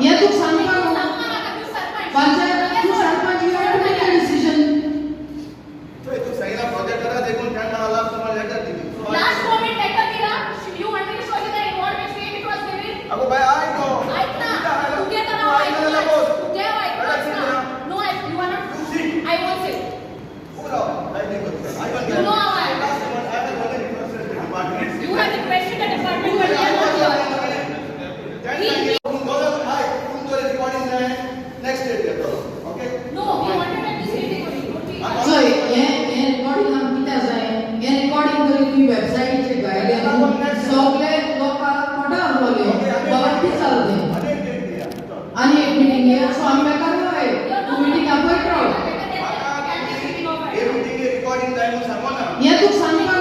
हे तू सांगता पंचायत तू sarpanch you have to make a decision तू सांगितला प्रोजेक्ट करा देखून काय म्हणाला तुम्हाला लेटर दिली लास्ट मोमेंट लेटर दिला you want me to show you the reward which way it was given अगो बाय ऐक ऐक ना तू घे तर ऐक घे ऐक no you are not I want say you know how I you have requested the department but they are not here no we wanted them to say it so हे recording आम कित्या जाय हे recording करून ती website चे गायले सगळे लोकांक मोठा आवडले बाबा किती चालते आणि एक मीटिंग आहे सो आम्ही काय करतोय मीटिंग अपॉइंट राव हे तू सांगता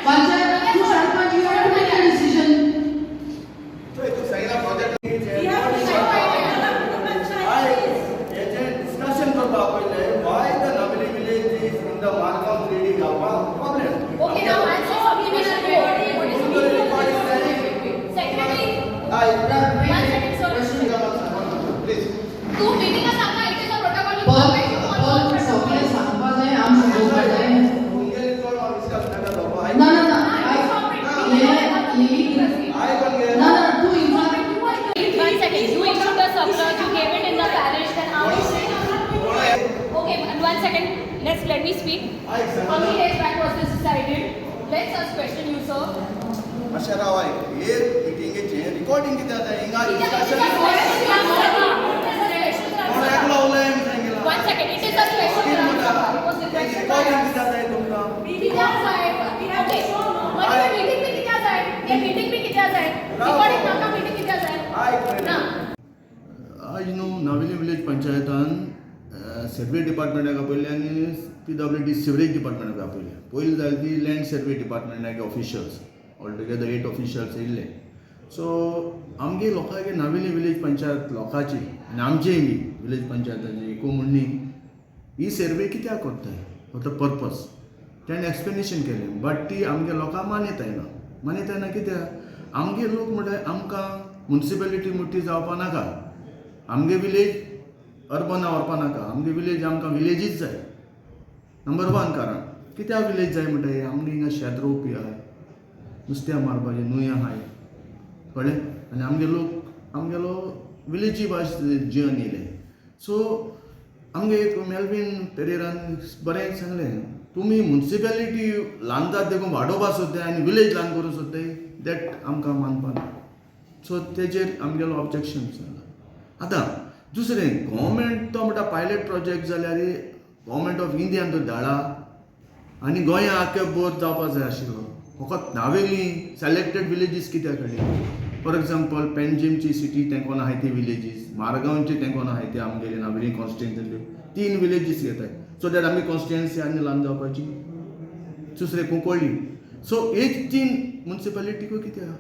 पंचायत तू sarpanch you have to make a decision discussion करता पहिले why the Navili village is in the Markham 3D problem. okay now answer sublimation what is the secretary one second sir Please. तू meeting का सांगना इथे जो प्रोटोकॉल पण सगळे सांगपा जाय आम सांगपा जाय ना ना ना ना तू one second you issued the surplus you gave it in the parish then how okay one second let me speak how many days back was this decided let's us question you sir अशा राव आहे हे मीटिंगचे recording किती आता इंगा discussion one second it is a question it was requested by us meeting क्या जाए okay मतलब meeting में कितना जाए ये मीटिंग में कितना जाए रिकॉर्डिंग नाका मीटिंग कितना जाए ना आज न्हू नावेली विलेज पंचायतान सर्वे डिपार्टमेंटाक आपयले आनी PWD सिवरेज डिपार्टमेंटाक आपयले पयली जाली ती land survey डिपार्टमेंटाक officials altogether 8 officials येयल्ले सो आमगे लोकांगे नावेली विलेज पंचायत लोकांची आनी आमचेय बी विलेज पंचायताची एकू म्हणणी ही सर्वे कित्याक करताय फक्त पर्पज तेणें एक्सप्लेनेशन केलें बट ती आमगे लोकांक मान्यताय ना कित्याक आमगे लोक म्हणल्यार आमकां म्युनिसिपॅलिटी मोठी जावपा नाका आमगे विलेज अर्बन व्हरपा नाका आमगे विलेज आमकां विलेजीच जाय नंबर 1 कारण कित्याक विलेज जाय म्हणटा आमगे हिंगा शेत रोवपी आहाय नुस्त्या मारपाचें न्हंय आहाय कळ्ळें आनी आमगेलो विलेजी भाश जिवन येयले सो आमगे एक मेल्विन पेरेरान बरें सांगलें तुमी म्युनिसिपॅलिटी ल्हान जात देखून वाडोवपा सोदताय आनी विलेज ल्हान करूं सोदताय दॅट आमकां मानपा ना सो तेजेर आमगेलो ऑब्जेक्शन सांगला आतां दुसरें गव्हर्मेंट तो म्हणटा पायलट प्रोजेक्ट जाल्यार गव्हर्मेंट ऑफ इंडियान तो धाडा आनी गोंया आख्खे बोर जावपा जाय आशिल्लो फकत नावेली सिलेक्टेड विलेजीस कित्याक हाडली फॉर एग्जाम्पल पेंजीमची सिटी तेंकोन आहाय ती विलेजीस मारगांवची तेंकोन आहाय ती आमगेली नावेली कॉन्स्टिट्युएन्सींतल्यो 3 विलेजीस घेताय सो दॅट आमी कॉन्स्टिट्युएन्सी आनी ल्हान जावपाची दुसरें कुंकोळ्ळी सो एक 3 म्युनिसिपॅलिटीकूय कित्याक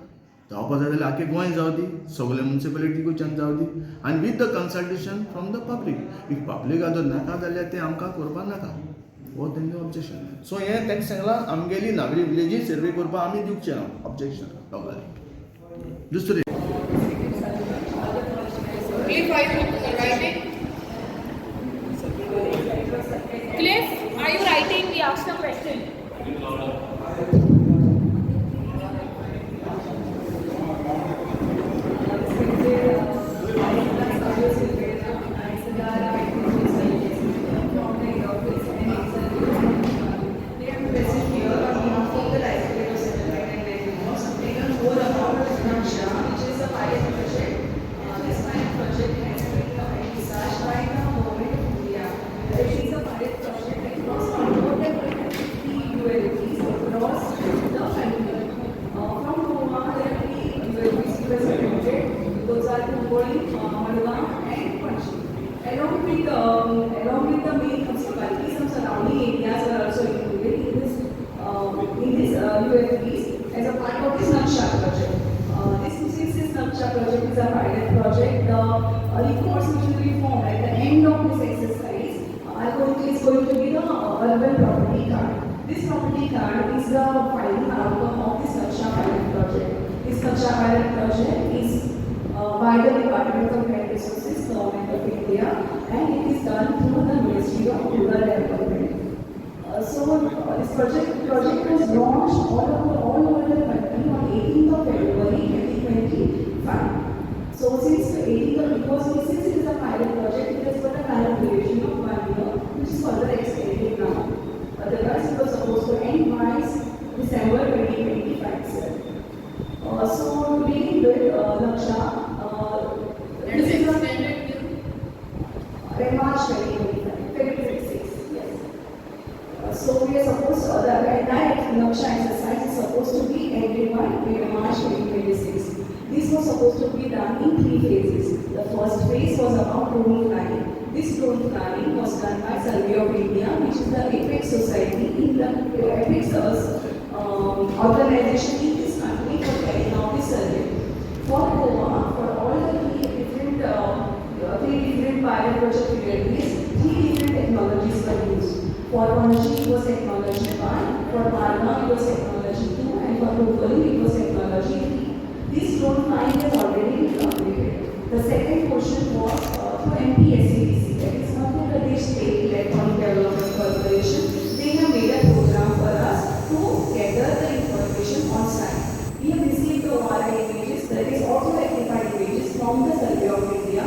जावपा जाय जाल्यार आख्खे गोंय जावं दी सगळे म्युनिसिपॅलिटीकूच्यान जावं दी आनी with the consultation from the public if public जर नाका जाल्यार ते आमकां करपा नाका हो तेंचें ऑब्जेक्शन सो हें तेंका सांगलां आमगेली नागरी विलेजी सर्वे करपा आमी दिवचें ना ऑब्जेक्शन दोगांनी दुसरें Cliff, are you writing? We asked a question. Along with the main municipalities, some surrounding areas are also included in this UFPs as a part of this Naksha project. This Naksha project is a pilot project. The reports which will be formed at the end of this exercise is going to be the urban property card. This property card is the final outcome of this Naksha pilot project. This Naksha pilot project is by the Department of Land Resources, Government of India, and it is done through the Ministry of Rural Development. This project was launched all over the country on 18th of February 2025. So since the 18th of, since it is a pilot project, it has got a current duration of 1 year, which is further extended now. Otherwise, it was supposed to end by December 2025. So to begin with, Laksha, this is March 2025, February 26, yes. So we are supposed to, the entire Laksha exercise is supposed to be ended by March 2026. This was supposed to be done in 3 phases. The first phase was about drone flying. This drone flying was done by Survey of India, which is the apex society in the apex organization in this country for carrying out this survey. For Goa, for all the three different pilot project utilities, 3 different technologies were used. For Panji it was technology 1, for Marga it was technology 2, and for Hooghly it was technology 3. This drone flying has already been completed. The second portion was through MPSCDC, that is Madhya Pradesh State Electronic Development Corporation. They have made a program for us to gather the information on site. We have received the ORI images, that is also rectified images from the Survey of India,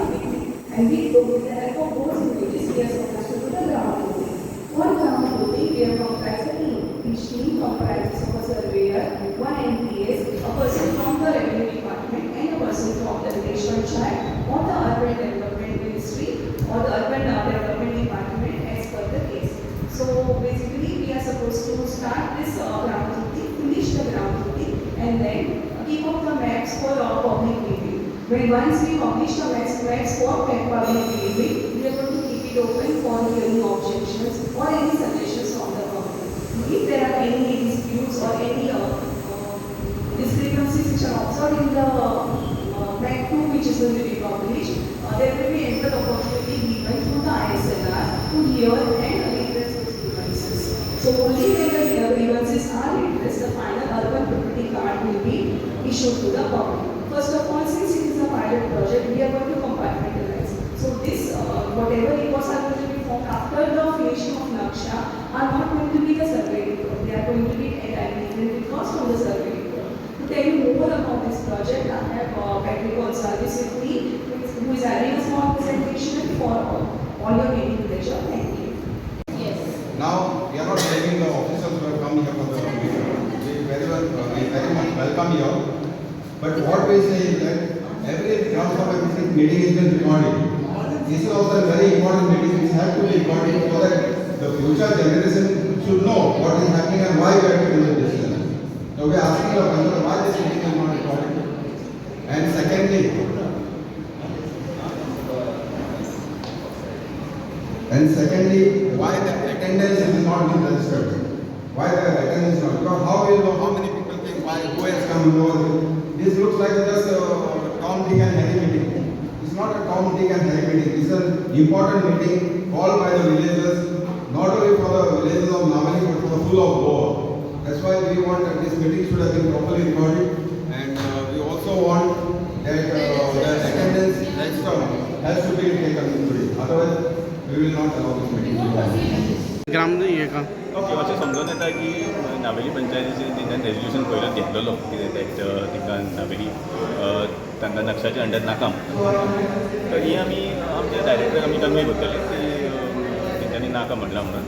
and with the help of those images, we are supposed to do the ground truthing. For ground truthing, we have comprised a team. Each team comprises of a surveyor, 1 NPS, a person from the Revenue Department, and a person from the Village Panchayat or the Urban Development Ministry or the Urban Development Department as per the case. So basically, we are supposed to start this ground truthing, finish the ground truthing, and then keep up the maps for public viewing. When once we publish the maps for public viewing, we are going to keep it open for hearing objections or any suggestions from the public. If there are any disputes or any discrepancies which are observed in the map 2 which is going to be published, there will be ample opportunity given through the ISLR to hear and redress those grievances. So only when the grievances are redressed, the final urban property card will be issued to the public. First of all, since it is a pilot project, we are going to compartmentalize. So this, whatever reports are going to be formed after the finishing of Laksha are not going to be the survey report. They are going to be entirely different reports from the survey report. To tell you more about this project, I have Patrick Gonsalves with me, who is having a small presentation for all your meeting pleasure. Thank you. Yes. Now, we are not blaming the officers who have come here for the meeting. We very much welcome you all. But what we say is that every Gram Sabha meeting is being recorded. This is also a very important meeting which has to be recorded so that the future generation should know what is happening and why we are taking the decision. So we are asking the question why this meeting is not recorded. And secondly, why the attendance is not being registered? Why the attendance is not? Because how will you know how many people think why who has come over? This looks like just a Tom, Dick and Harry meeting. It's not a Tom, Dick and Harry meeting. It's an important meeting called by the villagers, not only for the villagers of Navali but for the full of Goa. That's why we want that this meeting should have been properly recorded, and we also want that the attendance next term has to be taken today. Otherwise, we will not allow this meeting. ग्राम नाही आहे का okay अशें समजून येता की नावेली पंचायतीचें तेंच्यान रेजल्युशन पयलोच घेतलेलो कितें तिका नावेली तांकां नक्षाच्या अंडर नाका म्हणून तर ही आमी आमचे डायरेक्टर आमी कन्वे करतले की तेंच्यांनी नाका म्हणलां म्हणून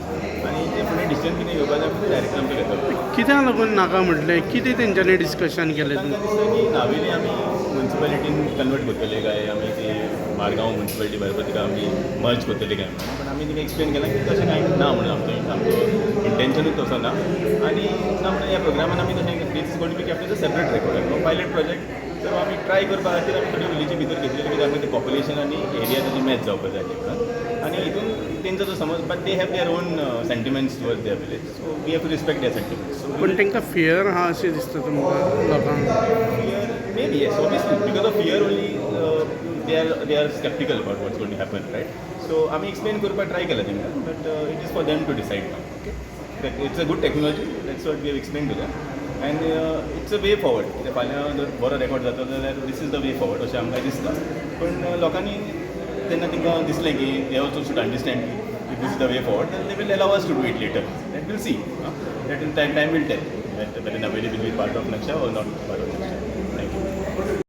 आनी ते फुडें डिसिजन कितें घेवपाक जाय डायरेक्टर आमचे घेतलो कित्याक लागून नाका म्हटलें कितें तेंच्यांनी डिस्कशन केलें तांकां दिसता की नावेली आमी म्युन्सिपालिटीन कन्वर्ट करतले काय आमी ती मारगांव म्युन्सिपालिटी बरोबर तिका आमी मर्ज करतले काय म्हणून पण आमी तिका एक्सप्लेन केलां की तशें कांय ना म्हणून आमचो इंटेन्शनूच तसो ना आनी ना म्हणून ह्या प्रोग्रामान आमी तशें this is going to be kept as a separate record pilot project so आमी ट्राय करपा खातीर आमी थोडी विलेजी भितर घेतलेली कित्याक आमी ते पॉप्युलेशन आनी एरिया ताची मॅच जावपाक जाय म्हणून आनी हितून तेंचो जो समज but they have their own sentiments towards their village so we have to respect their sentiments पण तांकां फियर आहा अशें दिसता तुमकां लोकांक fear, maybe yes, obviously, because of fear only they are skeptical about what's going to happen, right? So, आमी explain करपाक try केला तेंकां, but it is for them to decide now. Okay, it's a good technology. That's what we have explained to them, and it's a way forward कित्याक फाल्यां जर बरो record जाता जाल्यार दीस इज द वे फॉवर्ड अशें आमकां दिसता पण लोकांनी तेन्ना तांकां दिसलें की दे ऑल्सो शूड अंडरस्टँड की this is the way forward they will allow us to do it later that will see that time will tell that an available be part of Naksha or not part of Naksha. Thank you.